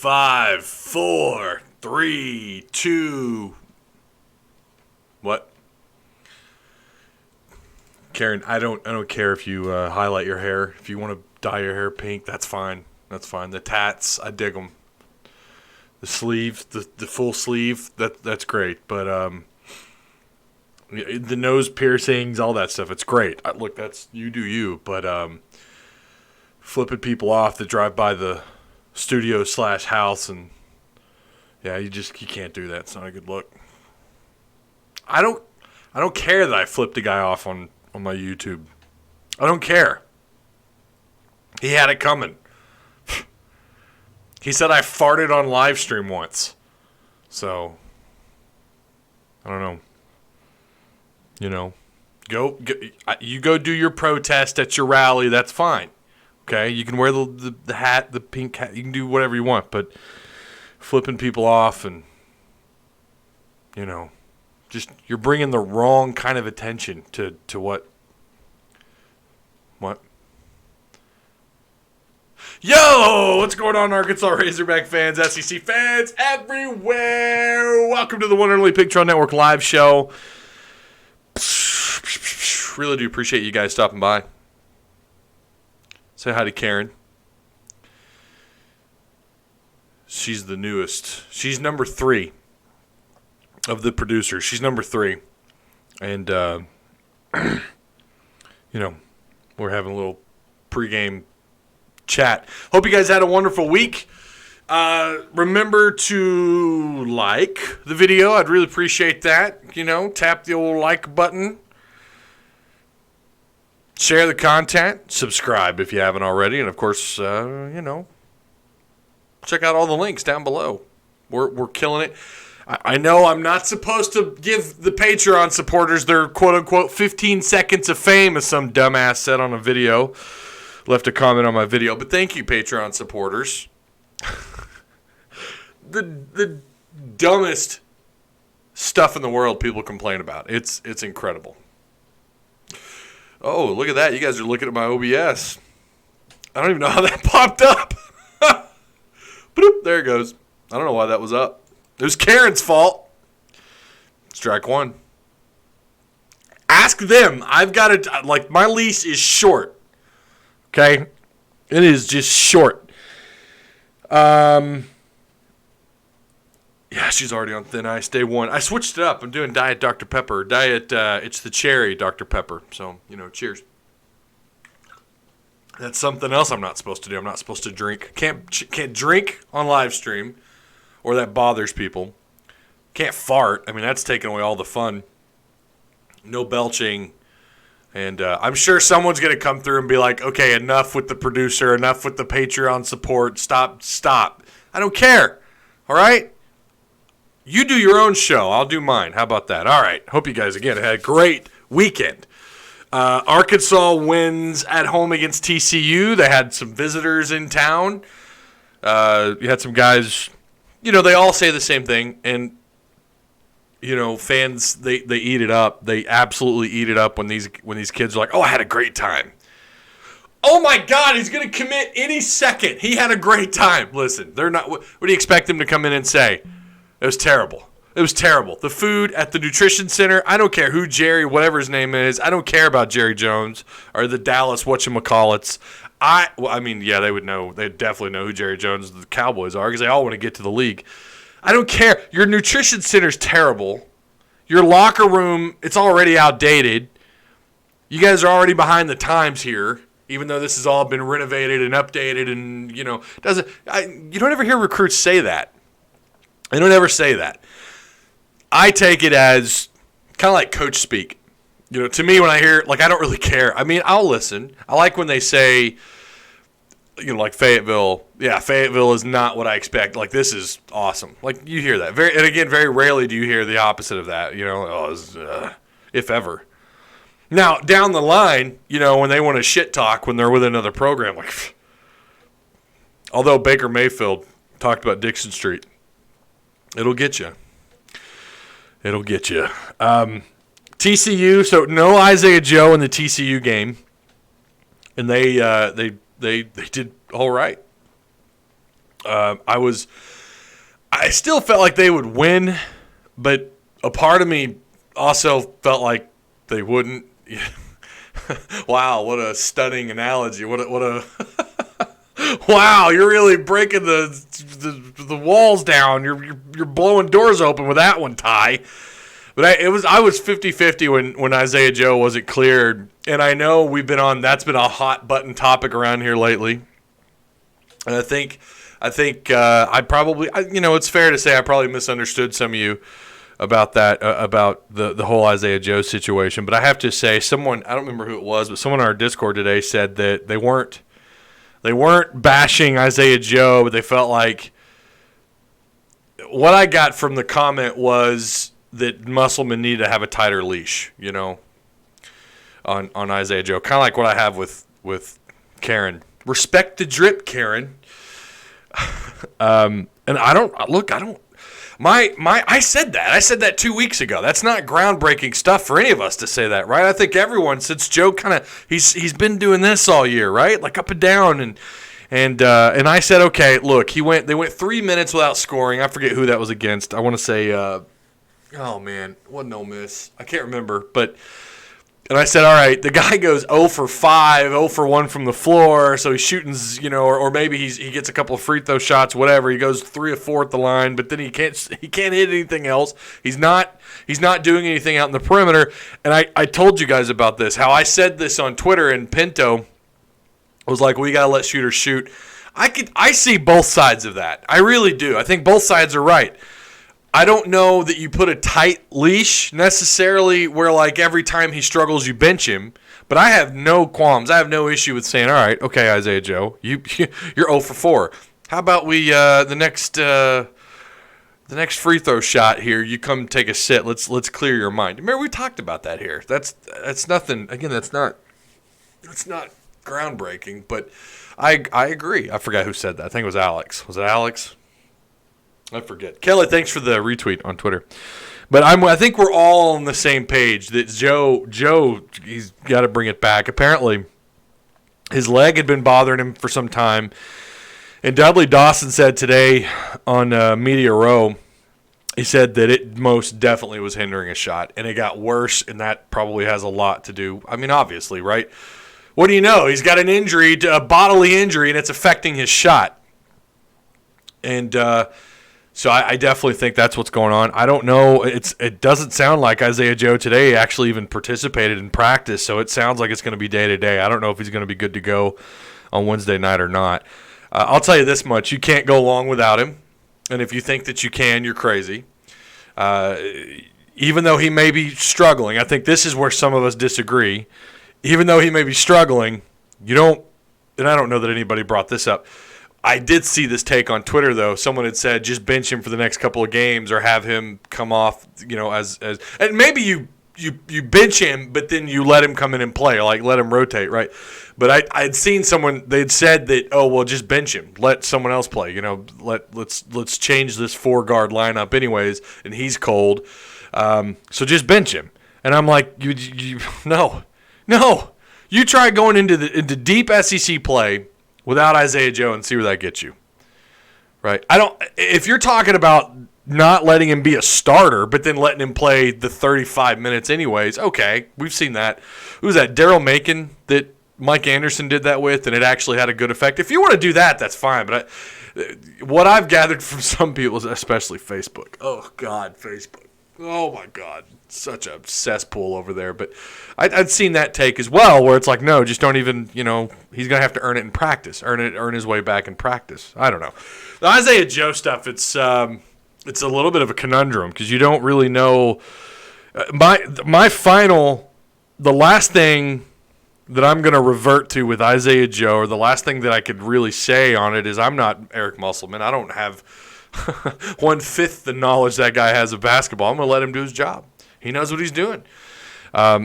5, 4, 3, 2. What? Karen, I don't care if you highlight your hair. If you want to dye your hair pink, that's fine. That's fine. The tats, I dig them. The sleeve, the full sleeve, that's great. But the nose piercings, all that stuff, it's great. Look, that's you do you. But flipping people off that drive by the studio / house, and yeah, you can't do that. It's not a good look. I don't care that I flipped a guy off on my YouTube. I don't care. He had it coming. He said I farted on live stream once. So, I don't know. You know, you go do your protest at your rally. That's fine. Okay? You can wear the hat, the pink hat. You can do whatever you want. But flipping people off and, you know, just you're bringing the wrong kind of attention to what? What? Yo, what's going on, Arkansas Razorback fans, SEC fans everywhere? Welcome to the One and Only Pig Trail Network live show. Really do appreciate you guys stopping by. Say hi to Karen. She's the newest. She's number 3 of the producers. She's number 3. And, you know, we're having a little pregame chat. Hope you guys had a wonderful week. Remember to like the video. I'd really appreciate that. You know, tap the old like button. Share the content. Subscribe if you haven't already. And, of course, you know, check out all the links down below. We're killing it. I know I'm not supposed to give the Patreon supporters their quote-unquote 15 seconds of fame, as some dumbass said on a video. Left a comment on my video. But thank you, Patreon supporters. the dumbest stuff in the world people complain about. It's incredible. Oh, look at that. You guys are looking at my OBS. I don't even know how that popped up. Boop, there it goes. I don't know why that was up. It was Karen's fault. Strike one. Ask them. I've got to, like, my leash is short. Okay? It is just short. Yeah, she's already on thin ice. Day one. I switched it up. I'm doing Diet Dr. Pepper. It's the cherry Dr. Pepper. So, you know, cheers. That's something else I'm not supposed to do. I'm not supposed to drink. Can't drink on live stream, or that bothers people. Can't fart. I mean, that's taking away all the fun. No belching. And I'm sure someone's going to come through and be like, okay, enough with the producer, enough with the Patreon support. Stop. I don't care. All right? You do your own show. I'll do mine. How about that? All right. Hope you guys, again, had a great weekend. Arkansas wins at home against TCU. They had some visitors in town. You had some guys, you know, they all say the same thing. And, you know, fans, they eat it up. They absolutely eat it up when these kids are like, oh, I had a great time. Oh, my God, he's going to commit any second. He had a great time. Listen, they're not. What do you expect them to come in and say? It was terrible. It was terrible. The food at the nutrition center, I don't care who Jerry, whatever his name is. I don't care about Jerry Jones or the Dallas whatchamacallits. I mean, yeah, they would know. They'd definitely know who Jerry Jones and the Cowboys are because they all want to get to the league. I don't care. Your nutrition center's terrible. Your locker room, it's already outdated. You guys are already behind the times here, even though this has all been renovated and updated and, you know, you don't ever hear recruits say that. They don't ever say that. I take it as kind of like coach speak. You know, to me, when I hear, like, I don't really care. I mean, I'll listen. I like when they say, you know, like Fayetteville. Yeah, Fayetteville is not what I expect. Like, this is awesome. Like, you hear that. And again, very rarely do you hear the opposite of that. You know, if ever. Now, down the line, you know, when they want to shit talk when they're with another program, like, although Baker Mayfield talked about Dixon Street, it'll get you. It'll get you. TCU, so no Isaiah Joe in the TCU game, and they did all right. I still felt like they would win, but a part of me also felt like they wouldn't. Wow, what a stunning analogy! What a wow, you're really breaking the walls down. You're blowing doors open with that one, Ty. But I was 50-50 when Isaiah Joe wasn't cleared, and I know that's been a hot button topic around here lately. And I think it's fair to say I probably misunderstood some of you about that, about the whole Isaiah Joe situation. But I have to say, I don't remember who it was, but someone on our Discord today said that they weren't bashing Isaiah Joe, but they felt like what I got from the comment was that Musselman needed to have a tighter leash, on Isaiah Joe. Kind of like what I have with Karen. Respect the drip, Karen. And I said that. I said that 2 weeks ago. That's not groundbreaking stuff for any of us to say that, right? I think everyone, since Joe he's been doing this all year, right? Like up and down, and I said, okay, look, they went 3 minutes without scoring. I forget who that was against. I want to say, oh man, wasn't Ole Miss. I can't remember, and I said, all right, the guy goes 0 for 5, 0 for 1 from the floor, so he's shooting, or maybe he gets a couple of free throw shots, whatever. He goes 3 or 4 at the line, but then he can't hit anything else. He's not doing anything out in the perimeter. And I told you guys about this, how I said this on Twitter, and Pinto was like, well, you got to let shooters shoot. I see both sides of that. I really do. I think both sides are right. I don't know that you put a tight leash necessarily where, like, every time he struggles you bench him, but I have no qualms. I have no issue with saying, all right, okay, Isaiah Joe, you're 0 for 4. How about we the next free throw shot here, you come take a sit. Let's clear your mind. Remember, we talked about that here. That's nothing. Again, that's not groundbreaking, but I agree. I forgot who said that. I think it was Alex. Was it Alex? I forget. Kelly, thanks for the retweet on Twitter. But I think we're all on the same page that Joe, he's got to bring it back. Apparently, his leg had been bothering him for some time. And Dudley Dawson said today on Media Row, he said that it most definitely was hindering a shot. And it got worse, and that probably has a lot to do. I mean, obviously, right? What do you know? He's got an injury, a bodily injury, and it's affecting his shot. And so I definitely think that's what's going on. I don't know. It doesn't sound like Isaiah Joe today actually even participated in practice, so it sounds like it's going to be day-to-day. I don't know if he's going to be good to go on Wednesday night or not. I'll tell you this much. You can't go long without him, and if you think that you can, you're crazy. Even though he may be struggling, I think this is where some of us disagree. Even though he may be struggling, you don't – and I don't know that anybody brought this up – I did see this take on Twitter, though. Someone had said just bench him for the next couple of games or have him come off, as and maybe you bench him, but then you let him come in and play, or like let him rotate, right? But I'd seen someone, they'd said that, oh, well, just bench him. Let someone else play, let's change this 4-guard lineup anyways, and he's cold. So just bench him. And I'm like, no. You try going into deep SEC play without Isaiah Joe and see where that gets you, right? If you're talking about not letting him be a starter, but then letting him play the 35 minutes anyways, okay, we've seen that. Who was that? Daryl Macon that Mike Anderson did that with, and it actually had a good effect. If you want to do that, that's fine. But what I've gathered from some people, especially Facebook. Oh God, Facebook. Oh my God, such a cesspool over there. But I'd seen that take as well, where it's like, no, just don't even. He's gonna have to earn it in practice, earn his way back in practice. I don't know. The Isaiah Joe stuff, it's a little bit of a conundrum because you don't really know. The last thing that I'm gonna revert to with Isaiah Joe, or the last thing that I could really say on it is, I'm not Eric Musselman. I don't have 1/5 the knowledge that guy has of basketball. I'm going to let him do his job. He knows what he's doing.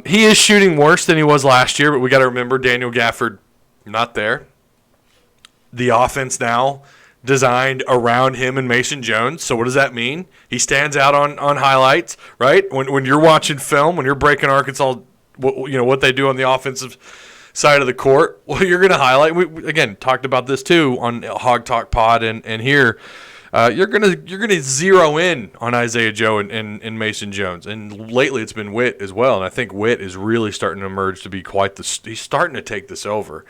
He is shooting worse than he was last year, but we got to remember Daniel Gafford not there. The offense now designed around him and Mason Jones. So what does that mean? He stands out on highlights, right? When you're watching film, when you're breaking Arkansas, what they do on the offensive side of the court, well, you're going to highlight. We again talked about this too on Hog Talk Pod and here. You're gonna zero in on Isaiah Joe and Mason Jones, and lately it's been Witt as well. And I think Witt is really starting to emerge to be he's starting to take this over.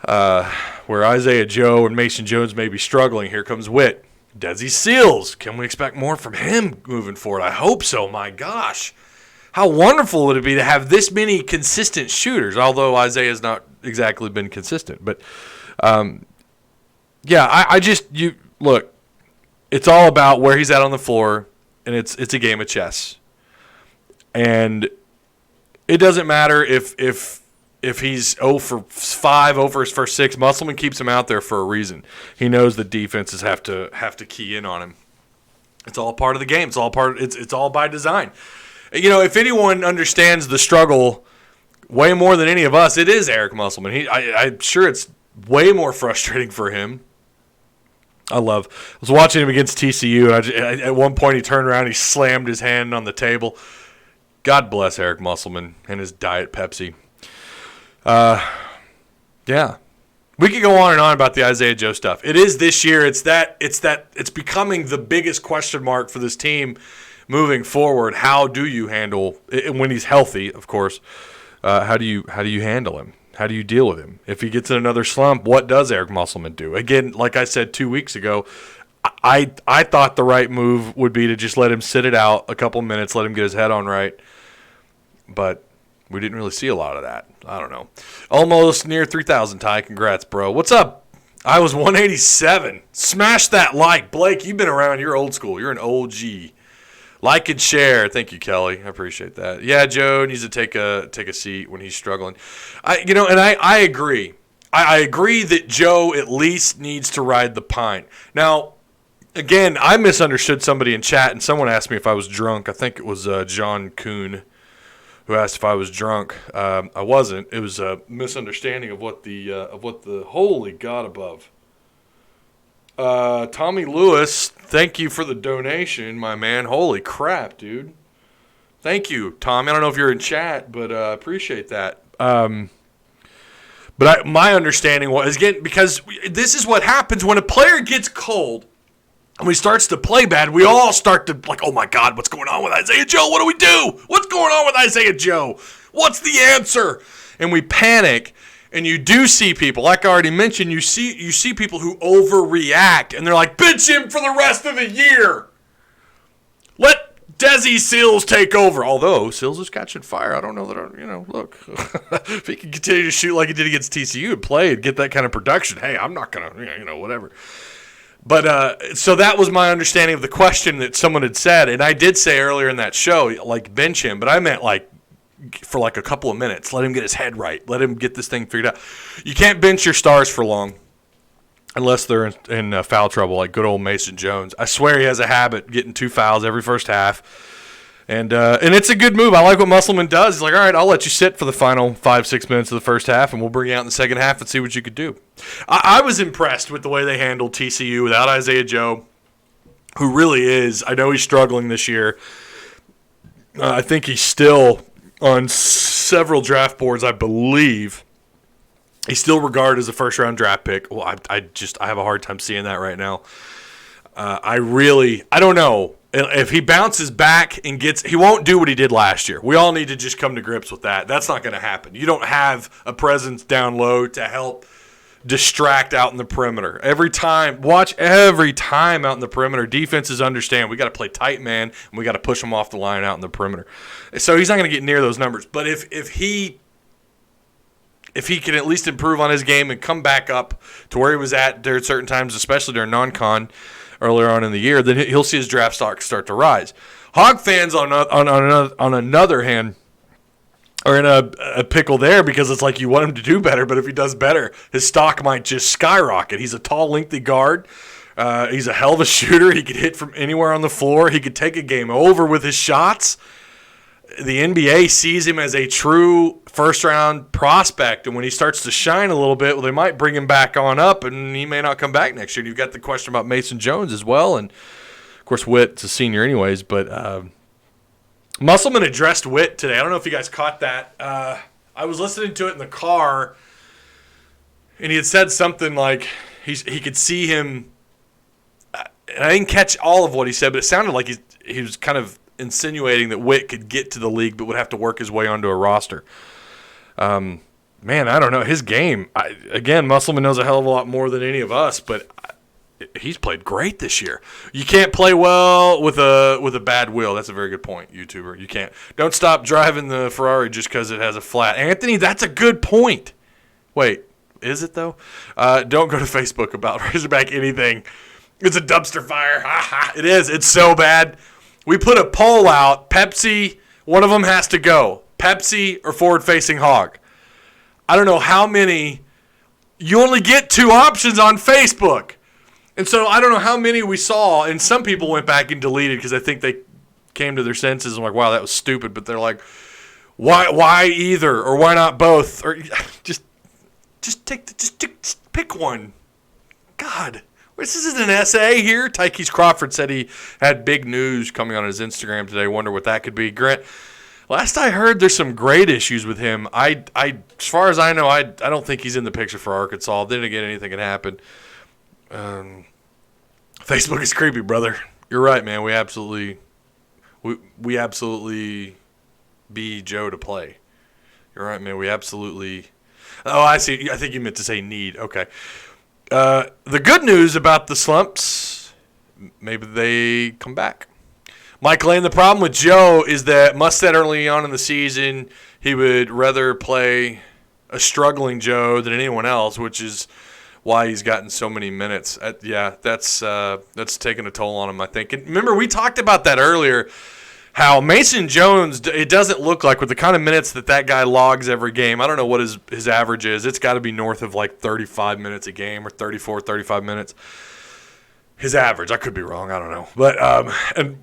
Where Isaiah Joe and Mason Jones may be struggling, here comes Witt. Desi Sills, can we expect more from him moving forward? I hope so. My gosh. How wonderful would it be to have this many consistent shooters, although Isaiah's not exactly been consistent. But, look, it's all about where he's at on the floor, and it's a game of chess. And it doesn't matter if he's 0 for 5, 0 for his first 6. Musselman keeps him out there for a reason. He knows the defenses have to key in on him. It's all part of the game. It's all by design. You know, if anyone understands the struggle way more than any of us, it is Eric Musselman. I'm sure it's way more frustrating for him. I was watching him against TCU, and at one point he turned around, he slammed his hand on the table. God bless Eric Musselman and his Diet Pepsi. Yeah. We could go on and on about the Isaiah Joe stuff. It is this year. It's becoming the biggest question mark for this team moving forward. How do you handle when he's healthy? Of course. How do you handle him? How do you deal with him? If he gets in another slump, what does Eric Musselman do? Again, like I said 2 weeks ago, I thought the right move would be to just let him sit it out a couple minutes, let him get his head on right. But we didn't really see a lot of that. I don't know. Almost near 3,000, Ty. Congrats, bro. What's up? I was 187. Smash that like. Blake, you've been around. You're old school. You're an OG. Like and share. Thank you, Kelly. I appreciate that. Yeah, Joe needs to take a seat when he's struggling. I agree. I agree that Joe at least needs to ride the pine. Now, again, I misunderstood somebody in chat, and someone asked me if I was drunk. I think it was John Kuhn who asked if I was drunk. I wasn't. It was a misunderstanding of what the holy God above. Tommy Lewis, thank you for the donation, my man. Holy crap, dude. Thank you, Tommy. I don't know if you're in chat, but appreciate that. But my understanding was, again, because this is what happens when a player gets cold and he starts to play bad, we all start to, like, oh, my God, what's going on with Isaiah Joe? What do we do? What's going on with Isaiah Joe? What's the answer? And we panic. And you do see people, like I already mentioned, you see people who overreact, and they're like, bench him for the rest of the year. Let Desi Sills take over. Although Sills is catching fire. I don't know that, look. If he can continue to shoot like he did against TCU and play and get that kind of production, hey, I'm not going to, whatever. But so that was my understanding of the question that someone had said. And I did say earlier in that show, like, bench him, but I meant, like, for like a couple of minutes. Let him get his head right. Let him get this thing figured out. You can't bench your stars for long unless they're in foul trouble, like good old Mason Jones. I swear he has a habit getting 2 fouls every first half. And it's a good move. I like what Musselman does. He's like, all right, I'll let you sit for the final 5-6 minutes of the first half, and we'll bring you out in the second half and see what you could do. I was impressed with the way they handled TCU without Isaiah Joe, who really is. I know he's struggling this year. I think he's still on several draft boards, I believe. He's still regarded as a first-round draft pick. Well, I have a hard time seeing that right now. I don't know. If he bounces back and he won't do what he did last year. We all need to just come to grips with that. That's not going to happen. You don't have a presence down low to help distract out in the perimeter. Watch every time out in the perimeter. Defenses understand we got to play tight man, and we got to push them off the line out in the perimeter. So he's not going to get near those numbers. But if he can at least improve on his game and come back up to where he was at during certain times, especially during non-con earlier on in the year, then he'll see his draft stock start to rise. Hog fans, on another hand, are in a pickle there because it's like you want him to do better, but if he does better, his stock might just skyrocket. He's a tall, lengthy guard. He's a hell of a shooter. He could hit from anywhere on the floor. He could take a game over with his shots. The NBA sees him as a true first-round prospect, and when he starts to shine a little bit, well, they might bring him back on up, and he may not come back next year. You've got the question about Mason Jones as well, and, of course, Witt's a senior anyways, but Musselman addressed Witt today. I don't know if you guys caught that. I was listening to it in the car, and he had said something like he could see him. And I didn't catch all of what he said, but it sounded like he was kind of insinuating that Witt could get to the league but would have to work his way onto a roster. Man, I don't know. His game, again, Musselman knows a hell of a lot more than any of us, but he's played great this year. You can't play well with a bad wheel. That's a very good point, YouTuber. You can't. Don't stop driving the Ferrari just because it has a flat. Anthony, that's a good point. Wait, is it though? Don't go to Facebook about Razorback anything. It's a dumpster fire. It is. It's so bad. We put a poll out. Pepsi, one of them has to go. Pepsi or forward-facing Hog. I don't know how many. You only get 2 options on Facebook. And so I don't know how many we saw. And some people went back and deleted because I think they came to their senses and were like, wow, that was stupid. But they're like, why either? Or why not both? Or just pick one. God. This isn't an essay here. Tykes Crawford said he had big news coming on his Instagram today. Wonder what that could be. Grant, last I heard, there's some great issues with him. As far as I know, I don't think he's in the picture for Arkansas. Then again, anything can happen. Facebook is creepy, brother. You're right, man. We absolutely be Joe to play. You're right, man. We absolutely. Oh, I see. I think you meant to say need. Okay. The good news about the slumps, maybe they come back. Mike Lane, the problem with Joe is that Mustad early on in the season, he would rather play a struggling Joe than anyone else, which is why he's gotten so many minutes. That's taken a toll on him, I think. And remember, we talked about that earlier, how Mason Jones, it doesn't look like with the kind of minutes that guy logs every game. I don't know what his average is. It's got to be north of like 35 minutes a game or 34, 35 minutes. His average. I could be wrong. I don't know. But, and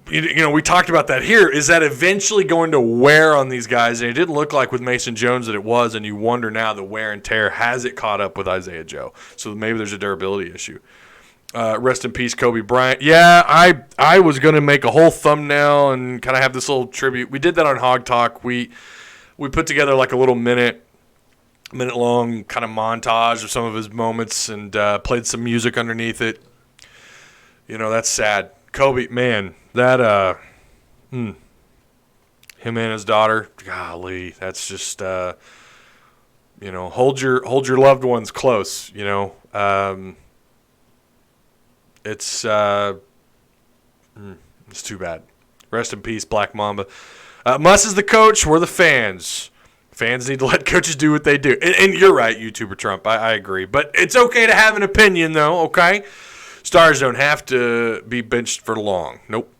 we talked about that here. Is that eventually going to wear on these guys? And it didn't look like with Mason Jones that it was, and you wonder now the wear and tear. Has it caught up with Isaiah Joe? So maybe there's a durability issue. Rest in peace, Kobe Bryant. Yeah, I was going to make a whole thumbnail and kind of have this little tribute. We did that on Hog Talk. We put together like a little minute-long kind of montage of some of his moments and played some music underneath it. That's sad. Kobe, man, that him and his daughter, golly, that's just hold your loved ones close. It's too bad. Rest in peace, Black Mamba. Muss is the coach. We're the fans. Fans need to let coaches do what they do. And you're right, YouTuber Trump. I agree. But it's okay to have an opinion, though, okay? Stars don't have to be benched for long. Nope.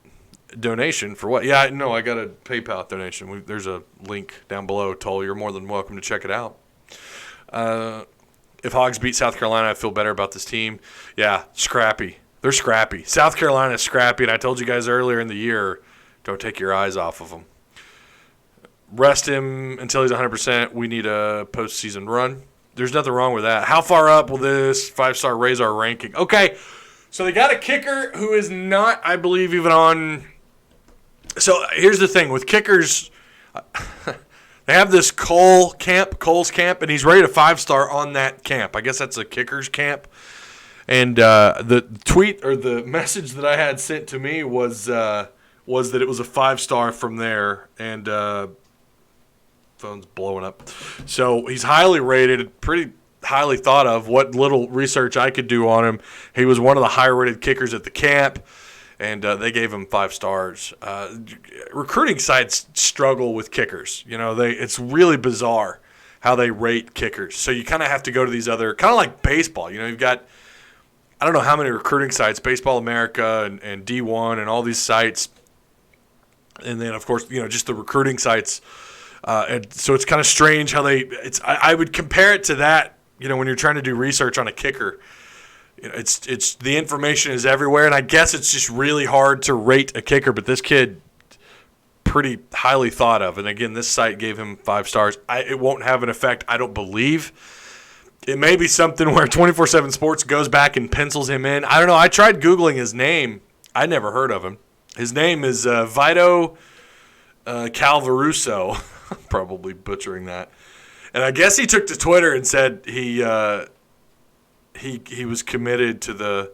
Donation for what? Yeah, I know. I got a PayPal donation. There's a link down below. Toll, you're more than welcome to check it out. If Hogs beat South Carolina, I feel better about this team. Yeah, scrappy. They're scrappy. South Carolina's scrappy, and I told you guys earlier in the year, don't take your eyes off of them. Rest him until he's 100%. We need a postseason run. There's nothing wrong with that. How far up will this 5-star raise our ranking? Okay, so they got a kicker who is not, I believe, even on. So here's the thing. With kickers, they have this Cole's camp, and he's rated a 5-star on that camp. I guess that's a kicker's camp. And the tweet or the message that I had sent to me was that it was a 5-star from there, and phone's blowing up. So he's highly rated, pretty highly thought of. What little research I could do on him, he was one of the higher-rated kickers at the camp, and they gave him 5 stars. Recruiting sites struggle with kickers. It's really bizarre how they rate kickers. So you kind of have to go to these other, kind of like baseball. You've got, I don't know how many recruiting sites, Baseball America and D1 and all these sites. And then, of course, just the recruiting sites. And so it's kind of strange how I would compare it to that, when you're trying to do research on a kicker. It's the information is everywhere, and I guess it's just really hard to rate a kicker. But this kid, pretty highly thought of. And, again, this site gave him 5 stars. It won't have an effect, I don't believe. It may be something where 24/7 Sports goes back and pencils him in. I don't know. I tried Googling his name. I never heard of him. His name is Vito Calvaruso. Probably butchering that. And I guess he took to Twitter and said he was committed to the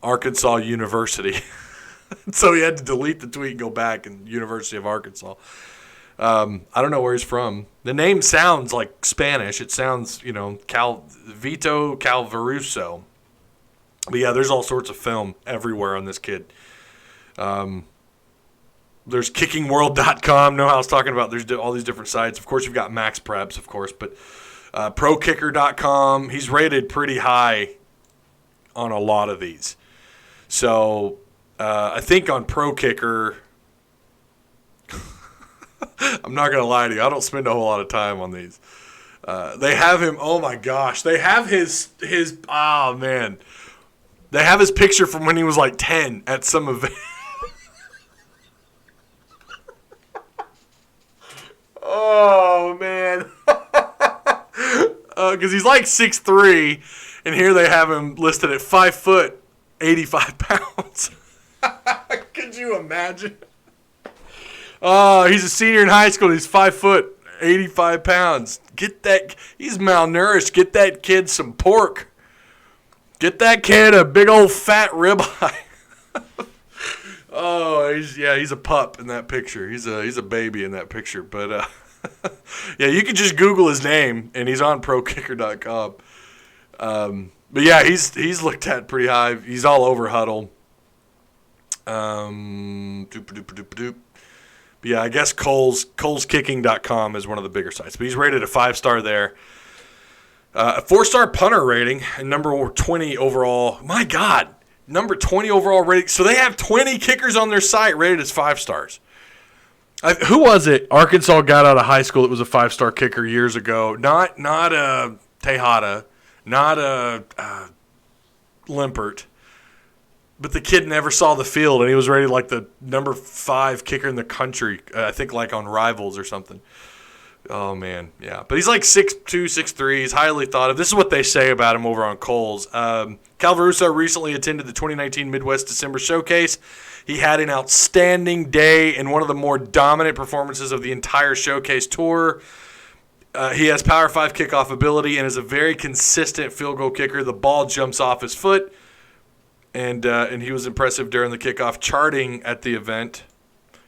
Arkansas University. So he had to delete the tweet and go back and University of Arkansas. I don't know where he's from. The name sounds like Spanish. It sounds, Vito Calvaruso. But yeah, there's all sorts of film everywhere on this kid. There's kickingworld.com. Know how I was talking about. There's all these different sites. Of course, you've got Max Preps, of course, but prokicker.com. He's rated pretty high on a lot of these. So I think on ProKicker, I'm not going to lie to you. I don't spend a whole lot of time on these. They have him. Oh, my gosh. They have his oh, man. They have his picture from when he was like 10 at some event. Oh, man. Because he's like 6'3", and here they have him listed at 5 foot, 85 pounds. Could you imagine? Oh, he's a senior in high school. He's 5 foot, 85 pounds. He's malnourished. Get that kid some pork. Get that kid a big old fat ribeye. Oh, he's a pup in that picture. He's a baby in that picture. But yeah, you can just Google his name, and he's on prokicker.com. But yeah, he's looked at pretty high. He's all over Huddle. But yeah, I guess ColesKicking.com is one of the bigger sites. But he's rated a 5-star there. A 4-star punter rating and number 20 overall. My God, number 20 overall rating. So they have 20 kickers on their site rated as 5 stars. Who was it? Arkansas got out of high school that was a 5-star kicker years ago. Not Tejada, not Limpert. But the kid never saw the field, and he was rated like the number 5 kicker in the country. I think like on Rivals or something. Oh, man, yeah. But he's like 6'2", 6'3". He's highly thought of. This is what they say about him over on Coles. Calvaruso recently attended the 2019 Midwest December Showcase. He had an outstanding day and one of the more dominant performances of the entire Showcase tour. He has Power 5 kickoff ability and is a very consistent field goal kicker. The ball jumps off his foot, and he was impressive during the kickoff charting at the event.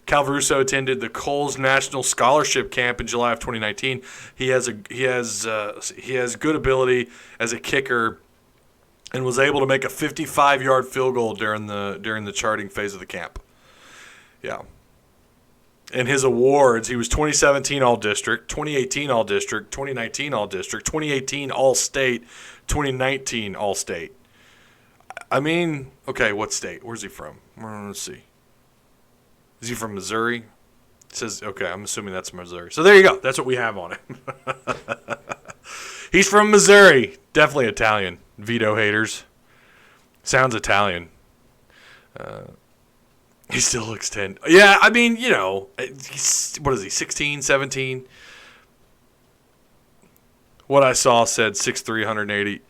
Calvaruso attended the Coles National Scholarship Camp in July of 2019. He has good ability as a kicker, and was able to make a 55-yard field goal during the charting phase of the camp. Yeah. And his awards, he was 2017 All-District, 2018 All-District, 2019 All-District, 2018 All-State, 2019 All-State. I mean, okay, what state? Where's he from? Let's see. Is he from Missouri? It says, okay, I'm assuming that's Missouri. So there you go. That's what we have on him. He's from Missouri. Definitely Italian. Veto haters. Sounds Italian. He still looks 10. Yeah, I mean, what is he, 16, 17? What I saw said 6'3", 180.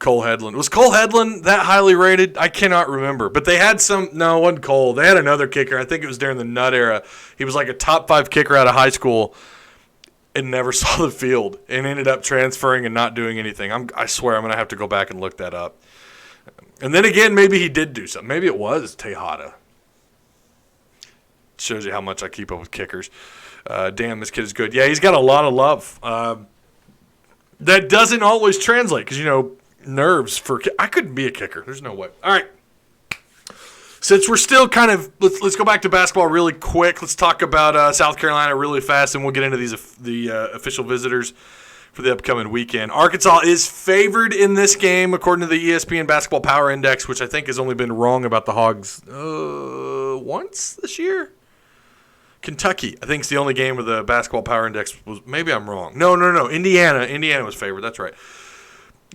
Cole Hedlund. Was Cole Hedlund that highly rated? I cannot remember. But they had no, it wasn't Cole. They had another kicker. I think it was during the Nut era. He was like a top 5 kicker out of high school and never saw the field and ended up transferring and not doing anything. I swear I'm going to have to go back and look that up. And then again, maybe he did do something. Maybe it was Tejada. Shows you how much I keep up with kickers. Damn, this kid is good. Yeah, he's got a lot of love. That doesn't always translate because, nerves for – I couldn't be a kicker. There's no way. All right. Since we're still kind of – let's go back to basketball really quick. Let's talk about South Carolina really fast, and we'll get into the official visitors for the upcoming weekend. Arkansas is favored in this game according to the ESPN Basketball Power Index, which I think has only been wrong about the Hogs once this year. Kentucky, I think, is the only game where the Basketball Power Index was. Maybe I'm wrong. No. Indiana was favored. That's right.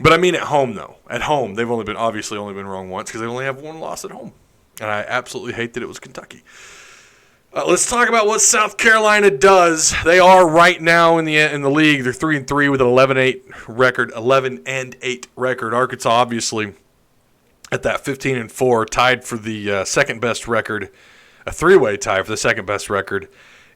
But I mean at home, though. At home, they've obviously only been wrong once because they only have one loss at home. And I absolutely hate that it was Kentucky. Let's talk about what South Carolina does. They are right now in the league. They're 3-3 with an 11-8 record. 11-8 record. Arkansas, obviously, at that 15-4, tied for the second best record. A 3-way tie for the second best record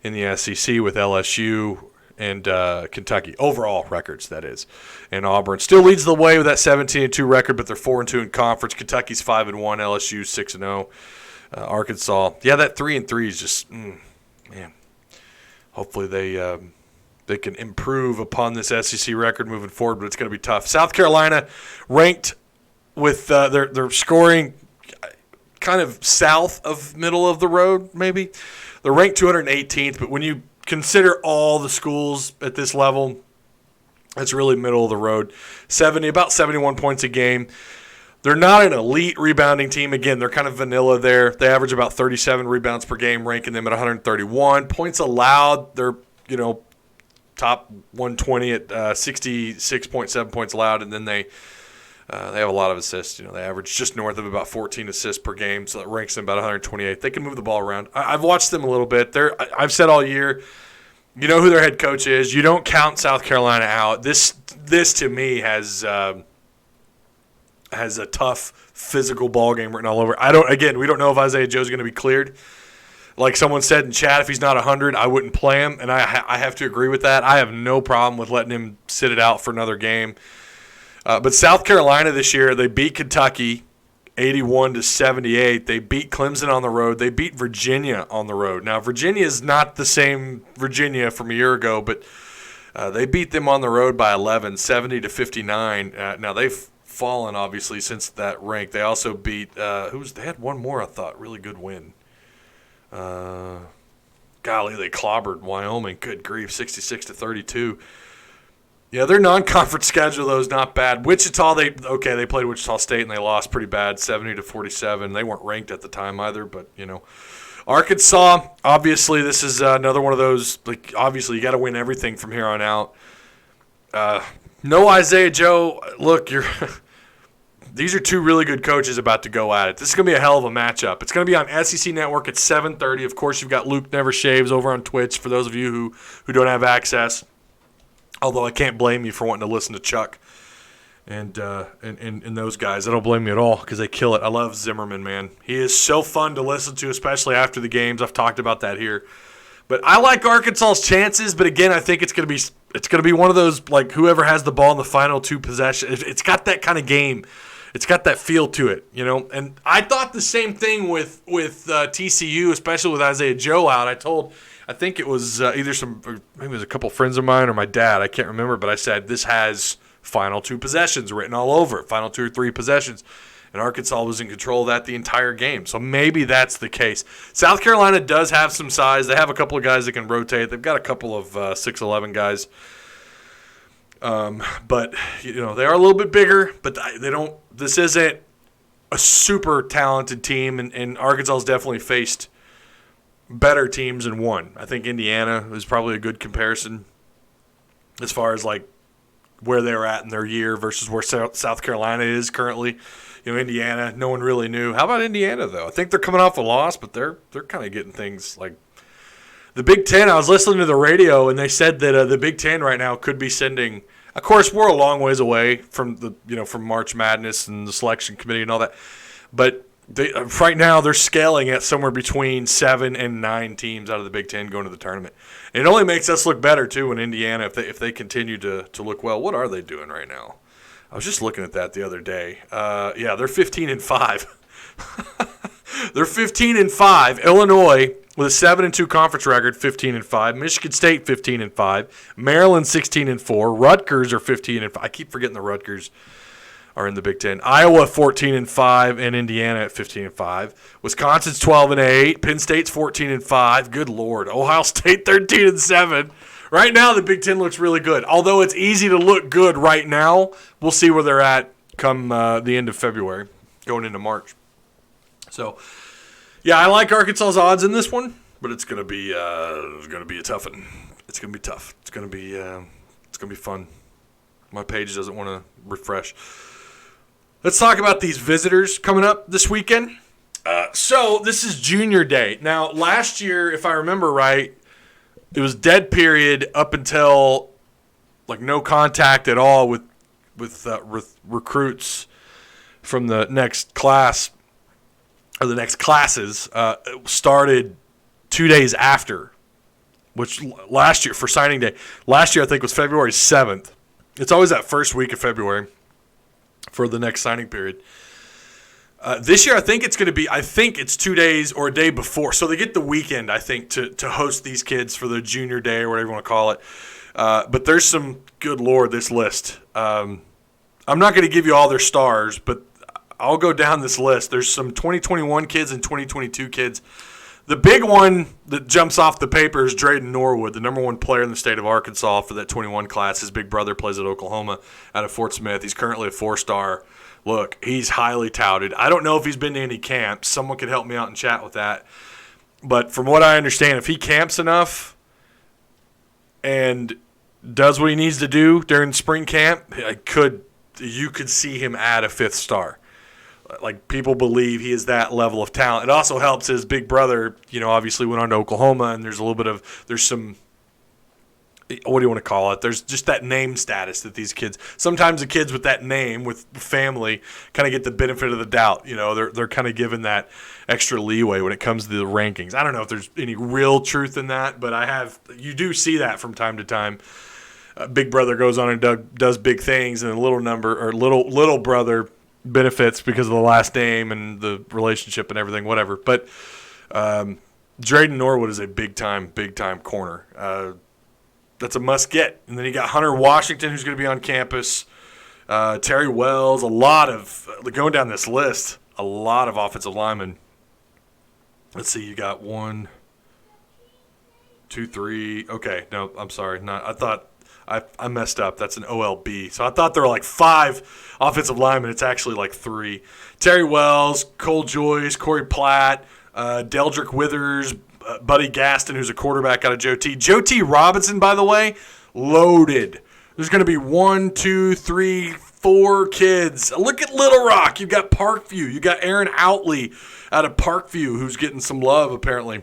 in the SEC with LSU and Kentucky. Overall records, that is. And Auburn still leads the way with that 17-2 record, but they're 4-2 in conference. Kentucky's 5-1, LSU 6-0. Arkansas, that 3-3 is just, man. Hopefully they can improve upon this SEC record moving forward, but it's going to be tough. South Carolina ranked with their scoring kind of south of middle of the road, maybe. They're ranked 218th, but when you consider all the schools at this level, it's really middle of the road. About 71 points a game. They're not an elite rebounding team. Again, they're kind of vanilla there. They average about 37 rebounds per game, ranking them at 131. Points allowed, they're, top 120 at 66.7 points allowed, and then they have a lot of assists. They average just north of about 14 assists per game, so that ranks them about 128. They can move the ball around. I've watched them a little bit. I've said all year, you know who their head coach is. You don't count South Carolina out. This to me has a tough physical ball game written all over. We don't know if Isaiah Joe's going to be cleared. Like someone said in chat, if he's not 100, I wouldn't play him, and I have to agree with that. I have no problem with letting him sit it out for another game. But South Carolina this year, they beat Kentucky 81-78. They beat Clemson on the road. They beat Virginia on the road. Now, Virginia is not the same Virginia from a year ago, but they beat them on the road by 11, 70-59. Now, they've fallen, obviously, since that rank. They also beat they had one more, I thought, really good win. They clobbered Wyoming. Good grief, 66-32. Yeah, their non-conference schedule, though, is not bad. Wichita, they played Wichita State, and they lost pretty bad, 70-47. They weren't ranked at the time either, but, Arkansas, obviously, this is another one of those, obviously, you got to win everything from here on out. No Isaiah Joe. Look, these are two really good coaches about to go at it. This is going to be a hell of a matchup. It's going to be on SEC Network at 7:30. Of course, you've got Luke Never Shaves over on Twitch for those of you who don't have access. Although I can't blame you for wanting to listen to Chuck and those guys. I don't blame you at all because they kill it. I love Zimmerman, man. He is so fun to listen to, especially after the games. I've talked about that here. But I like Arkansas's chances. But again, I think it's going to be one of those, whoever has the ball in the final two possessions. It's got that kind of game. It's got that feel to it, And I thought the same thing with TCU, especially with Isaiah Joe out. I think it was maybe it was a couple friends of mine or my dad. I can't remember, but I said this has final two possessions written all over it, final 2 or 3 possessions. And Arkansas was in control of that the entire game. So maybe that's the case. South Carolina does have some size. They have a couple of guys that can rotate. They've got a couple of 6'11" guys. But, they are a little bit bigger, but this isn't a super talented team, and Arkansas has definitely faced better teams and won. I think Indiana is probably a good comparison as far as where they're at in their year versus where South Carolina is currently. Indiana, no one really knew. How about Indiana though? I think they're coming off a loss, but they're kind of getting things the Big Ten. I was listening to the radio and they said that the Big Ten right now could be sending. Of course, we're a long ways away from from March Madness and the selection committee and all that, but right now they're scaling at somewhere between 7 and 9 teams out of the Big Ten going to the tournament. And it only makes us look better too in Indiana if they continue to look well. What are they doing right now? I was just looking at that the other day. They're 15-5. They're 15-5. Illinois with a 7-2 conference record, 15-5. Michigan State 15-5. Maryland 16-4. Rutgers are 15-5. I keep forgetting the Rutgers are in the Big Ten. Iowa 14-5 and Indiana at 15-5. Wisconsin's 12-8. Penn State's 14-5. Good Lord. Ohio State 13-7. Right now the Big Ten looks really good. Although it's easy to look good right now, we'll see where they're at come the end of February, going into March. So, yeah, I like Arkansas's odds in this one, but it's gonna be a tough one. It's gonna be tough. It's gonna be fun. My page doesn't want to refresh. Let's talk about these visitors coming up this weekend. So this is Junior Day. Now, last year, if I remember right, it was dead period up until no contact at all with recruits from the next class or the next classes. Started 2 days after which last year for signing day, last year I think was February 7th. It's always that first week of February for the next signing period. This year I think it's going to be, I think it's 2 days or a day before. So they get the weekend, I think, to host these kids for their junior day or whatever you want to call it. But there's some, good Lord, this list. I'm not going to give you all their stars, but I'll go down this list. There's some 2021 kids and 2022 kids. The big one that jumps off the paper is Drayden Norwood, the number one player in the state of Arkansas for that 21 class. His big brother plays at Oklahoma out of Fort Smith. He's currently a 4-star. Look, he's highly touted. I don't know if he's been to any camps. Someone could help me out and chat with that. But from what I understand, if he camps enough and does what he needs to do during spring camp, you could see him add a 5th star. Like, people believe he is that level of talent. It also helps his big brother, obviously went on to Oklahoma, and there's some, what do you want to call it? There's just that name status that these kids, sometimes the kids with that name, with family, kind of get the benefit of the doubt. They're kind of given that extra leeway when it comes to the rankings. I don't know if there's any real truth in that, but you do see that from time to time. Big brother goes on and does big things, and little brother benefits because of the last name and the relationship and everything, whatever. But Drayden Norwood is a big-time corner. That's a must-get. And then you got Hunter Washington, who's going to be on campus. Terry Wells, going down this list, a lot of offensive linemen. Let's see, you got 1, 2, 3. Okay, no, I'm sorry. I thought I messed up. That's an OLB. So I thought there were like 5 offensive linemen. It's actually like 3. Terry Wells, Cole Joyce, Corey Platt, Deldrick Withers, Buddy Gaston, who's a quarterback out of Joe T. Joe T. Robinson, by the way, loaded. There's going to be 1, 2, 3, 4 kids. Look at Little Rock. You've got Parkview. You got Aaron Outley out of Parkview, who's getting some love apparently.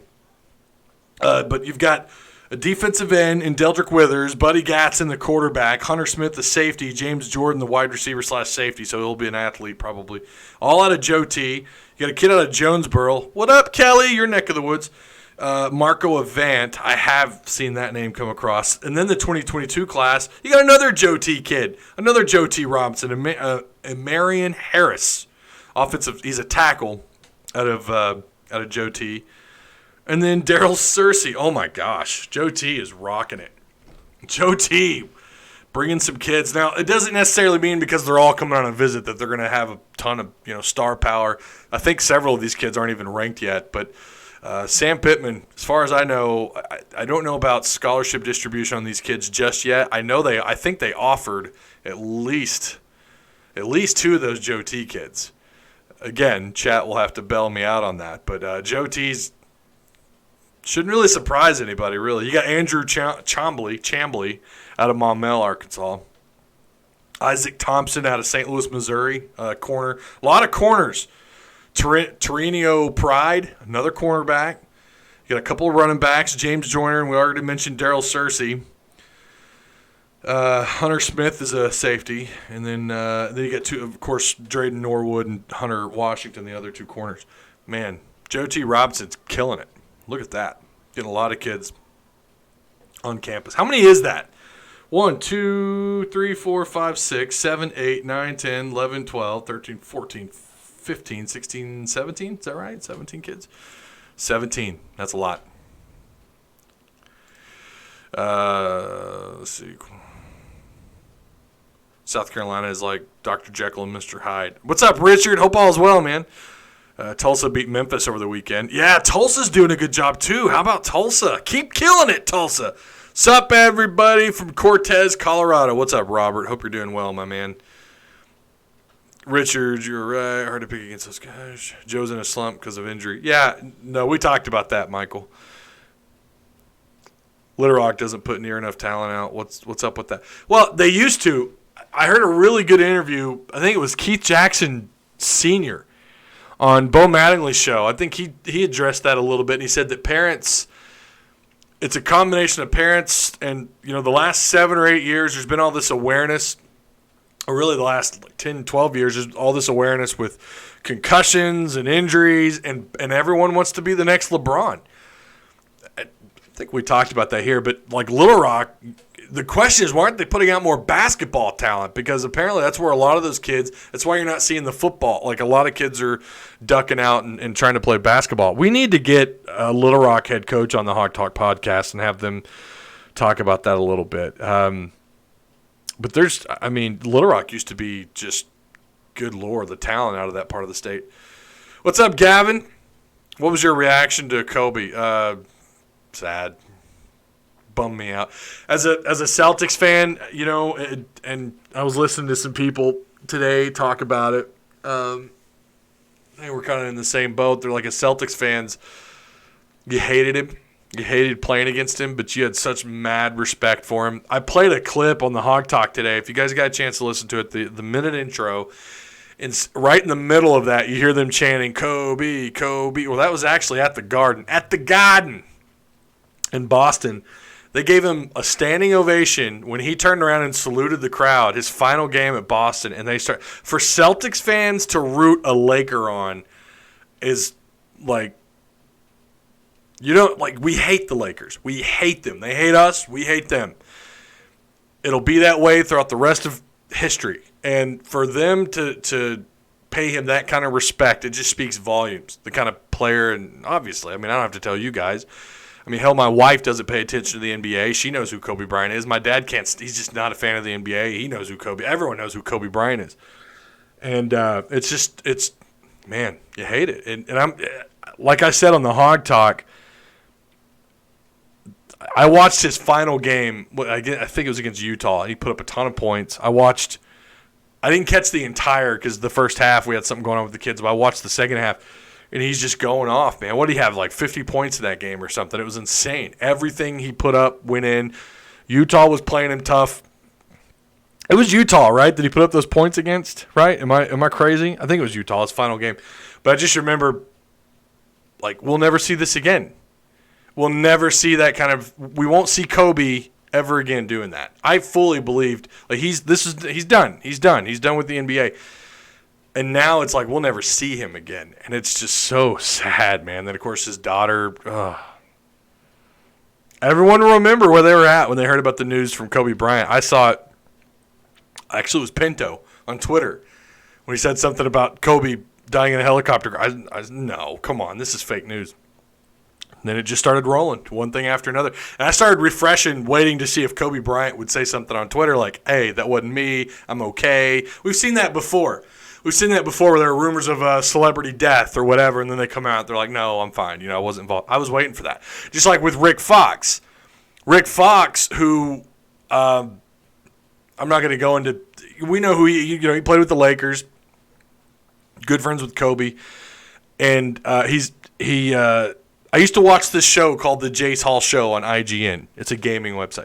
But you've got a defensive end in Deldrick Withers, Buddy Gatson, the quarterback, Hunter Smith, the safety, James Jordan, the wide receiver / safety, so he'll be an athlete probably. All out of Joe T. You got a kid out of Jonesboro. What up, Kelly? Your neck of the woods. Marco Avant. I have seen that name come across. And then the 2022 class, you got another Joe T kid, another Joe T Robinson, and Marion Harris. Offensive, he's a tackle out of Joe T. And then Daryl Searcy. Oh, my gosh. Joe T is rocking it. Joe T bringing some kids. Now, it doesn't necessarily mean because they're all coming on a visit that they're going to have a ton of star power. I think several of these kids aren't even ranked yet. But Sam Pittman, as far as I know, I don't know about scholarship distribution on these kids just yet. I think they offered at least 2 of those Joe T kids. Again, chat will have to bail me out on that. But Joe T's shouldn't really surprise anybody, really. You got Andrew Chambly out of Maumelle, Arkansas. Isaac Thompson out of St. Louis, Missouri, corner. A lot of corners. Torino Pride, another cornerback. You got a couple of running backs. James Joyner, and we already mentioned Daryl Searcy. Hunter Smith is a safety. And then you got 2, of course, Drayden Norwood and Hunter Washington, the other 2 corners. Man, Joe T. Robinson's killing it. Look at that. Getting a lot of kids on campus. How many is that? 1, 2, 3, 4, 5, 6, 7, 8, 9, 10, 11, 12, 13, 14, 15, 16, 17. Is that right? 17 kids? 17. That's a lot. Let's see. South Carolina is like Dr. Jekyll and Mr. Hyde. What's up, Richard? Hope all is well, man. Tulsa beat Memphis over the weekend. Yeah, Tulsa's doing a good job, too. How about Tulsa? Keep killing it, Tulsa. Sup, everybody from Cortez, Colorado. What's up, Robert? Hope you're doing well, my man. Richard, you're right. Hard to pick against those guys. Joe's in a slump because of injury. Yeah, no, we talked about that, Michael. Little Rock doesn't put near enough talent out. What's up with that? Well, they used to. I heard a really good interview. I think it was Keith Jackson Sr. on Bo Mattingly's show. I think he addressed that a little bit, and he said that parents, it's a combination of parents and, the last 7 or 8 years, there's been all this awareness, or really the last 10, 12 years, there's all this awareness with concussions and injuries, and everyone wants to be the next LeBron. think we talked about that here, but like Little Rock, the question is, why aren't they putting out more basketball talent? Because apparently that's where a lot of those kids, that's why you're not seeing the football. Like a lot of kids are ducking out and trying to play basketball. We need to get a Little Rock head coach on the Hog Talk podcast and have them talk about that a little bit. But Little Rock used to be just, good Lord, the talent out of that part of the state. What's up, Gavin? What was your reaction to Kobe? Sad. Bummed me out. As a Celtics fan, and I was listening to some people today talk about it. They were kind of in the same boat. They're like, as Celtics fans, you hated him. You hated playing against him, but you had such mad respect for him. I played a clip on the Hog Talk today. If you guys got a chance to listen to it, the minute intro, and right in the middle of that, you hear them chanting, Kobe, Kobe. Well, that was actually at the Garden. At the Garden in Boston. They gave him a standing ovation when he turned around and saluted the crowd, his final game at Boston. And for Celtics fans to root a Laker on is like, we hate the Lakers. We hate them. They hate us. We hate them. It'll be that way throughout the rest of history. And for them to pay him that kind of respect, it just speaks volumes. The kind of player, and obviously, I don't have to tell you guys. Hell, my wife doesn't pay attention to the NBA. She knows who Kobe Bryant is. My dad can't. He's just not a fan of the NBA. He knows who everyone knows who Kobe Bryant is. And man, you hate it. And I'm, like I said on the Hog Talk, I watched his final game. I think it was against Utah. He put up a ton of points. I didn't catch the entire because the first half we had something going on with the kids, but I watched the second half, and he's just going off, man. What did he have, like 50 points in that game or something? It was insane. Everything he put up went in. Utah was playing him tough. It was Utah, right, that he put up those points against, right? Am I crazy? I think it was Utah, his final game. But I just remember, we'll never see this again. We'll never see that kind of – we won't see Kobe ever again doing that. I fully believed he's done. He's done. He's done with the NBA. And now it's like we'll never see him again. And it's just so sad, man. Then, of course, his daughter everyone will remember where they were at when they heard about the news from Kobe Bryant. I saw it. Actually, it was Pinto on Twitter when he said something about Kobe dying in a helicopter. No, come on. This is fake news. Then it just started rolling, one thing after another. And I started refreshing, waiting to see if Kobe Bryant would say something on Twitter like, hey, that wasn't me, I'm okay. We've seen that before. Where there are rumors of celebrity death or whatever, and then they come out, they're like, no, I'm fine. I wasn't involved. I was waiting for that. Just like with Rick Fox. Rick Fox, who I'm not going to go into – we know who he played with the Lakers, good friends with Kobe, and I used to watch this show called the Jace Hall Show on IGN. It's a gaming website.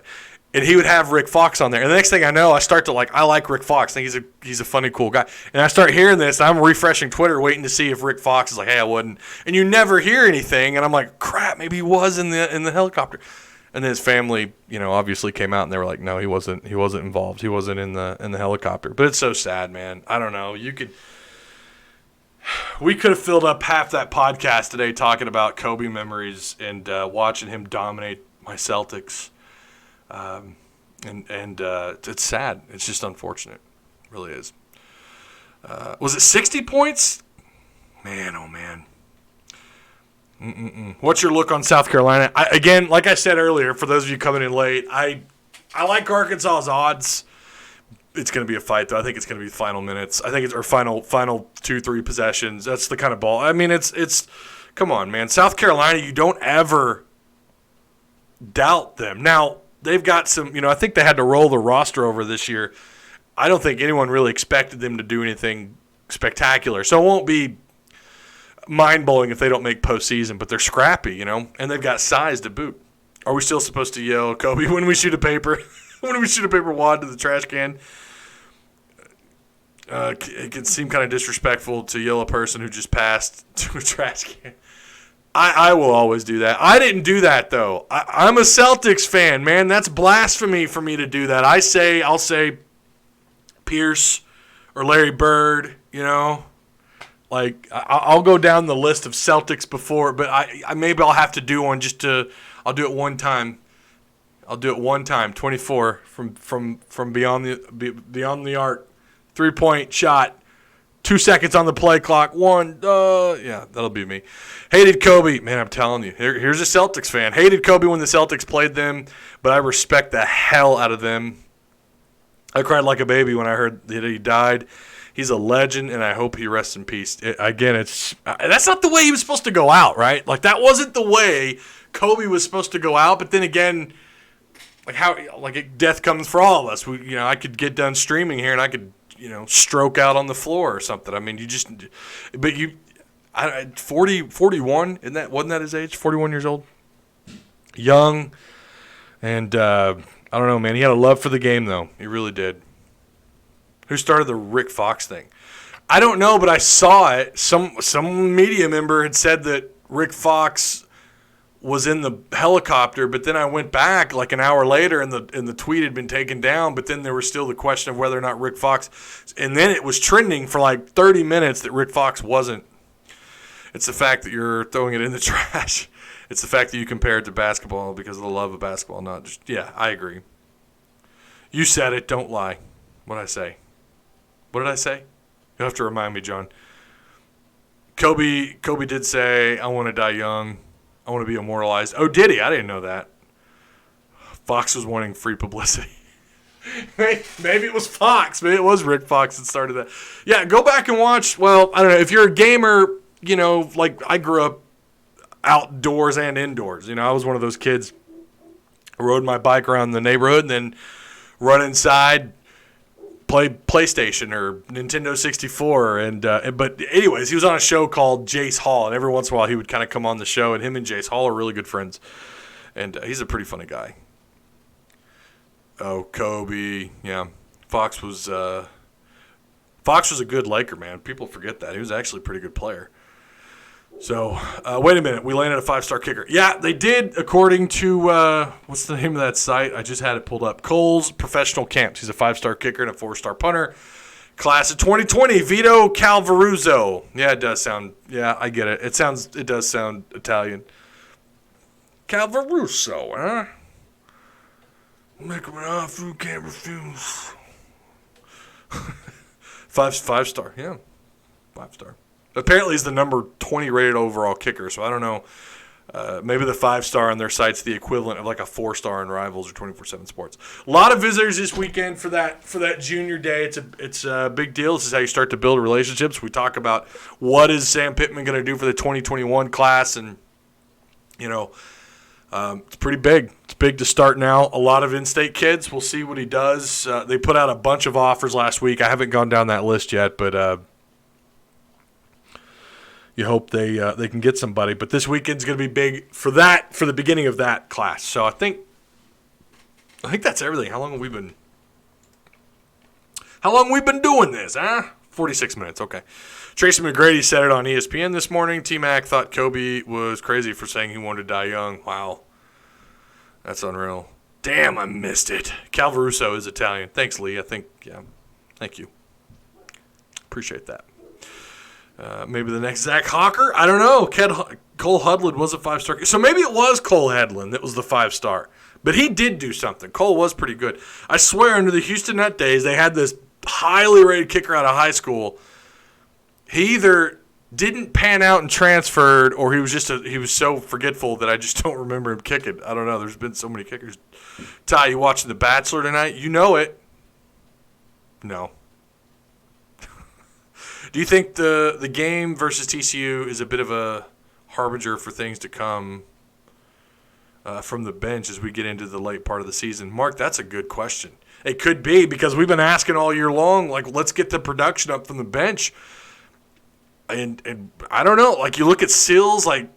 And he would have Rick Fox on there. And the next thing I know, I start to I like Rick Fox. I think he's a funny, cool guy. And I start hearing this, and I'm refreshing Twitter waiting to see if Rick Fox is like, hey, I wouldn't. And you never hear anything. And I'm like, crap, maybe he was in the helicopter. And then his family, obviously came out, and they were like, no, he wasn't involved. He wasn't in the helicopter. But it's so sad, man. I don't know. We could have filled up half that podcast today talking about Kobe memories and watching him dominate my Celtics. It's sad. It's just unfortunate. It really is. Was it 60 points? Man, oh man. What's your look on South Carolina? Again, like I said earlier, for those of you coming in late, I like Arkansas's odds. It's going to be a fight, though. I think it's going to be final minutes. I think it's our final 2-3 possessions. That's the kind of ball. It's come on, man. South Carolina, you don't ever doubt them. Now, they've got some, I think they had to roll the roster over this year. I don't think anyone really expected them to do anything spectacular. So it won't be mind-blowing if they don't make postseason, but they're scrappy, and they've got size to boot. Are we still supposed to yell, Kobe, when we shoot a paper? When we shoot a paper wad to the trash can? It can seem kind of disrespectful to yell a person who just passed to a trash can. I will always do that. I didn't do that, though. I'm a Celtics fan, man. That's blasphemy for me to do that. I'll say Pierce or Larry Bird, I'll go down the list of Celtics before, but maybe I'll have to do one I'll do it one time. 24 from beyond the arc. 3-point shot. 2 seconds on the play clock. Yeah, that'll be me. Hated Kobe. Man, I'm telling you. Here's a Celtics fan. Hated Kobe when the Celtics played them, but I respect the hell out of them. I cried like a baby when I heard that he died. He's a legend, and I hope he rests in peace. That's not the way he was supposed to go out, right? Like, that wasn't the way Kobe was supposed to go out. But then again, death comes for all of us. I could get done streaming here, and I could, stroke out on the floor or something. I mean, 41, wasn't that his age? 41 years old, young, and I don't know, man. He had a love for the game, though. He really did. Who started the Rick Fox thing? I don't know, but I saw it. Some media member had said that Rick Fox was in the helicopter, but then I went back like an hour later, and the tweet had been taken down. But then there was still the question of whether or not Rick Fox, and then it was trending for like 30 minutes that Rick Fox wasn't. It's the fact that you're throwing it in the trash. It's the fact that you compare it to basketball because of the love of basketball, not just. Yeah, I agree. You said it. Don't lie. What'd I say? What did I say? You'll have to remind me, John. Kobe did say, "I want to die young. I want to be immortalized." Oh, did he? I didn't know that. Fox was wanting free publicity. Maybe it was Fox. Maybe it was Rick Fox that started that. Yeah, go back and watch. Well, I don't know. If you're a gamer, like I grew up outdoors and indoors. I was one of those kids. I rode my bike around the neighborhood and then run inside, play PlayStation or Nintendo 64, but anyways, he was on a show called Jace Hall, and every once in a while he would kind of come on the show, and him and Jace Hall are really good friends, and he's a pretty funny guy. Oh, Kobe, yeah, Fox was a good Laker, man. People forget that he was actually a pretty good player. So, wait a minute. We landed a 5-star kicker. Yeah, they did, according to, what's the name of that site? I just had it pulled up. Cole's Professional Camps. He's a 5-star kicker and a 4-star punter. Class of 2020, Vito Calvaruzzo. Yeah, it does sound, yeah, I get it. It does sound Italian. Calvaruzzo, huh? Make him an offer you can't refuse. 5-star, yeah. 5-star. Apparently he's the number 20 rated overall kicker, so I don't know. Maybe the 5-star on their site's the equivalent of like a 4-star in Rivals or 24/7 Sports. A lot of visitors this weekend for that junior day. It's a big deal. This is how you start to build relationships. We talk about what is Sam Pittman going to do for the 2021 class, and it's pretty big. It's big to start now. A lot of in-state kids. We'll see what he does. They put out a bunch of offers last week. I haven't gone down that list yet, but. You hope they can get somebody, but this weekend's going to be big for the beginning of that class. So I think that's everything. How long have we been doing this? 46 minutes. Okay. Tracy McGrady said it on ESPN this morning. T-Mac thought Kobe was crazy for saying he wanted to die young. Wow, that's unreal. Damn, I missed it. Calvaruso is Italian. Thanks, Lee. Thank you. Appreciate that. Maybe the next Zach Hawker. I don't know. Cole Hudlin was a 5-star. So maybe it was Cole Hudlin that was the 5-star. But he did do something. Cole was pretty good. I swear, under the Houston Nut days, they had this highly rated kicker out of high school. He either didn't pan out and transferred, or he was so forgetful that I just don't remember him kicking. I don't know. There's been so many kickers. Ty, you watching The Bachelor tonight? You know it. No. Do you think the game versus TCU is a bit of a harbinger for things to come from the bench as we get into the late part of the season? Mark, that's a good question. It could be, because we've been asking all year long, like, let's get the production up from the bench. And I don't know. Like, you look at Sills, like,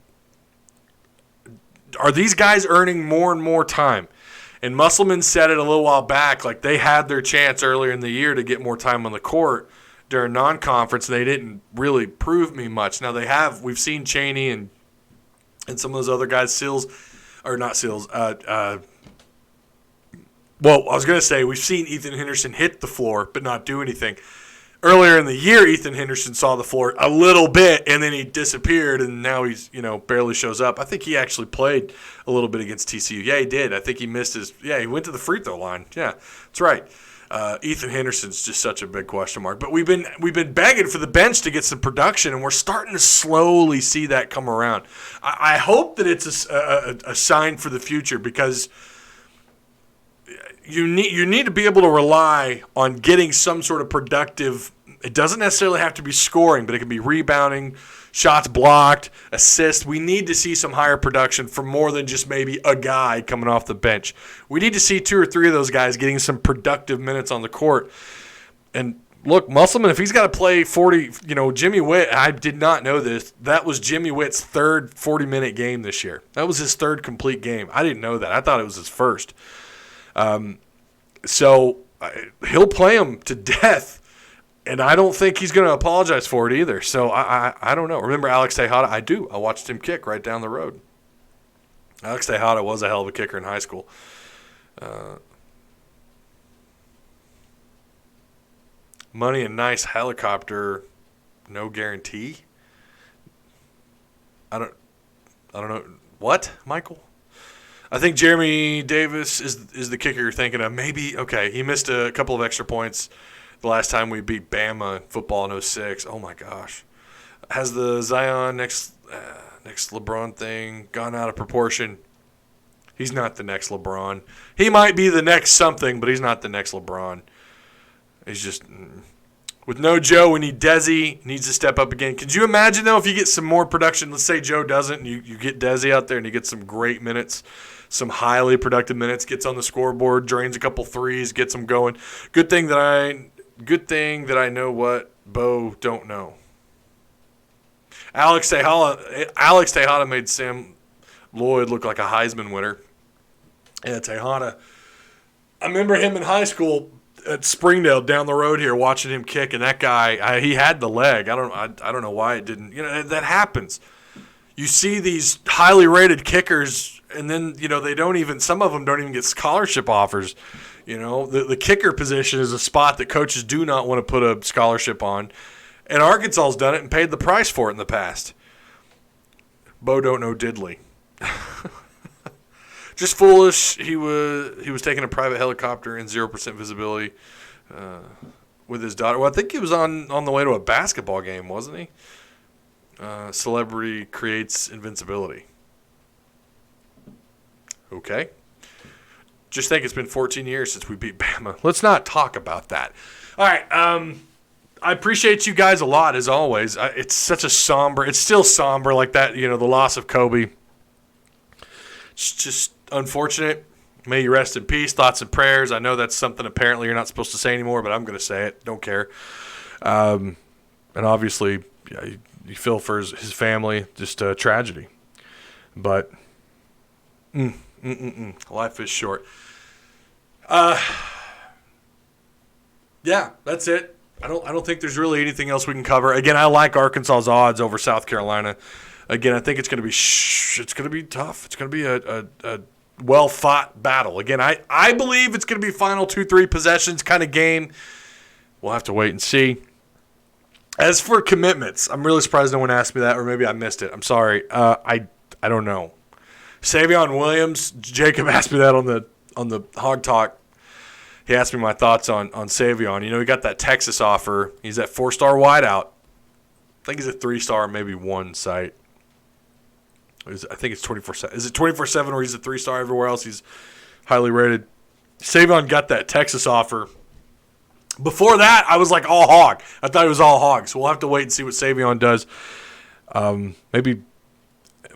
are these guys earning more and more time? And Musselman said it a little while back, like they had their chance earlier in the year to get more time on the court during non-conference. They didn't really prove me much. Now they have. We've seen Chaney and some of those other guys, Sills, or not Sills. Well, I was going to say we've seen Ethan Henderson hit the floor but not do anything. earlier in the year, Ethan Henderson saw the floor a little bit, and then he disappeared, and now he's, barely shows up. I think he actually played a little bit against TCU. Yeah, he did. I think he missed he went to the free throw line. Yeah, that's right. Ethan Henderson's just such a big question mark. But we've been begging for the bench to get some production, and we're starting to slowly see that come around. I hope that it's a sign for the future, because you need to be able to rely on getting some sort of productive. It doesn't necessarily have to be scoring, but it can be rebounding, shots blocked, assists. We need to see some higher production from more than just maybe a guy coming off the bench. We need to see 2 or 3 of those guys getting some productive minutes on the court. And look, Musselman, if he's got to play 40, Jimmy Witt, I did not know this. That was Jimmy Witt's third 40-minute game this year. That was his third complete game. I didn't know that. I thought it was his first. So he'll play him to death. And I don't think he's going to apologize for it either. So I don't know. Remember Alex Tejada? I do. I watched him kick right down the road. Alex Tejada was a hell of a kicker in high school. Money and nice helicopter, no guarantee. I don't know. What, Michael? I think Jeremy Davis is the kicker you're thinking of. Maybe, okay, he missed a couple of extra points the last time we beat Bama in football in 06. Oh, my gosh. Has the Zion next LeBron thing gone out of proportion? He's not the next LeBron. He might be the next something, but he's not the next LeBron. He's just with no Joe, we need Desi. Needs to step up again. Could you imagine, though, if you get some more production? Let's say Joe doesn't, and you get Desi out there and you get some great minutes, some highly productive minutes, gets on the scoreboard, drains a couple threes, gets them going. Good thing that I know what Bo don't know. Alex Tejada made Sam Lloyd look like a Heisman winner. Yeah, Tejada. I remember him in high school at Springdale down the road here, watching him kick, and that guy, he had the leg. I don't know why it didn't. That happens. You see these highly rated kickers, and then they don't even. Some of them don't even get scholarship offers. The kicker position is a spot that coaches do not want to put a scholarship on, and Arkansas's done it and paid the price for it in the past. Bo don't know diddly. Just foolish. He was taking a private helicopter in 0% visibility with his daughter. Well, I think he was on the way to a basketball game, wasn't he? Celebrity creates invincibility. Okay. Just think it's been 14 years since we beat Bama. Let's not talk about that. All right. I appreciate you guys a lot, as always. It's such a somber – it's still somber like that, the loss of Kobe. It's just unfortunate. May you rest in peace. Thoughts and prayers. I know that's something apparently you're not supposed to say anymore, but I'm going to say it. Don't care. And obviously, you feel for his family. Just a tragedy. But life is short. Yeah, that's it. I don't think there's really anything else we can cover. Again, I like Arkansas's odds over South Carolina. Again, I think it's going to be tough. It's going to be a well-fought battle. Again, I believe it's going to be final 2-3 possessions kind of game. We'll have to wait and see. As for commitments, I'm really surprised no one asked me that, or maybe I missed it. I'm sorry. I don't know. Savion Williams, Jacob asked me that on the Hog Talk. He asked me my thoughts on Savion. He got that Texas offer. He's that 4-star wideout. I think he's a 3-star, maybe one site. I think it's 24/7. Is it 24/7 where he's a 3-star everywhere else? He's highly rated. Savion got that Texas offer. Before that, I was like all Hog. I thought it was all Hog. So we'll have to wait and see what Savion does.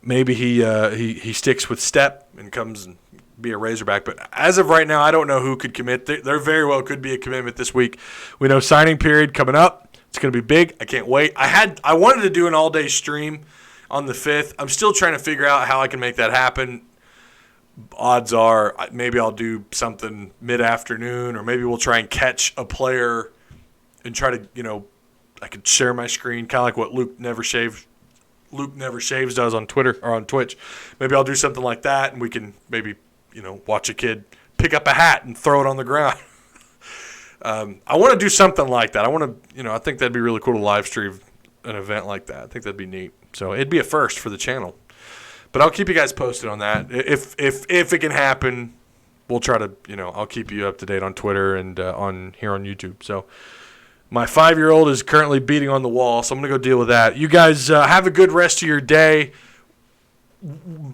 Maybe he sticks with Step and comes and be a Razorback. But as of right now, I don't know who could commit. There very well could be a commitment this week. We know signing period coming up. It's going to be big. I can't wait. I wanted to do an all-day stream on the 5th. I'm still trying to figure out how I can make that happen. Odds are maybe I'll do something mid-afternoon, or maybe we'll try and catch a player and try to, I could share my screen, kind of like what Luke Never Shaves does on Twitter or on Twitch. Maybe I'll do something like that, and we can maybe, watch a kid pick up a hat and throw it on the ground. I want to do something like that. I think that'd be really cool to live stream an event like that. I think that'd be neat. So it'd be a first for the channel. But I'll keep you guys posted on that. If it can happen, we'll try to, I'll keep you up to date on Twitter and here on YouTube. So my 5-year-old is currently beating on the wall, so I'm going to go deal with that. You guys have a good rest of your day.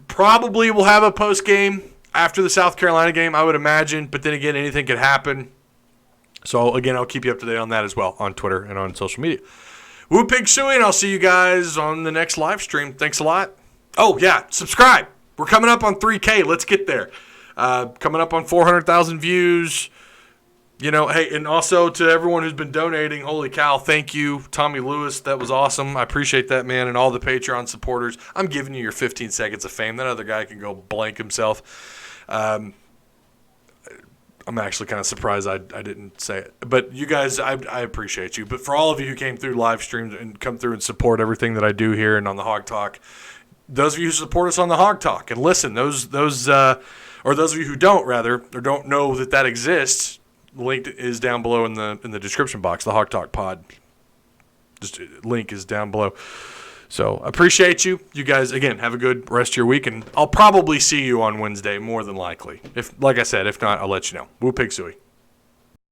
Probably we'll have a post game after the South Carolina game, I would imagine. But then again, anything could happen. So, again, I'll keep you up to date on that as well on Twitter and on social media. Woo Pig Suey, and I'll see you guys on the next live stream. Thanks a lot. Oh, yeah, subscribe. We're coming up on 3K. Let's get there. Coming up on 400,000 views. Hey, and also to everyone who's been donating, holy cow, thank you. Tommy Lewis, that was awesome. I appreciate that, man, and all the Patreon supporters. I'm giving you your 15 seconds of fame. That other guy can go blank himself. I'm actually kind of surprised I didn't say it. But you guys, I appreciate you. But for all of you who came through live streams and come through and support everything that I do here and on the Hog Talk, those of you who support us on the Hog Talk and listen, those or those of you who don't, rather, or don't know that exists, the link is down below in the description box. The Hog Talk Pod link is down below. So appreciate you. You guys, again, have a good rest of your week, and I'll probably see you on Wednesday, more than likely. If, like I said, if not, I'll let you know. Woo Pig Suey.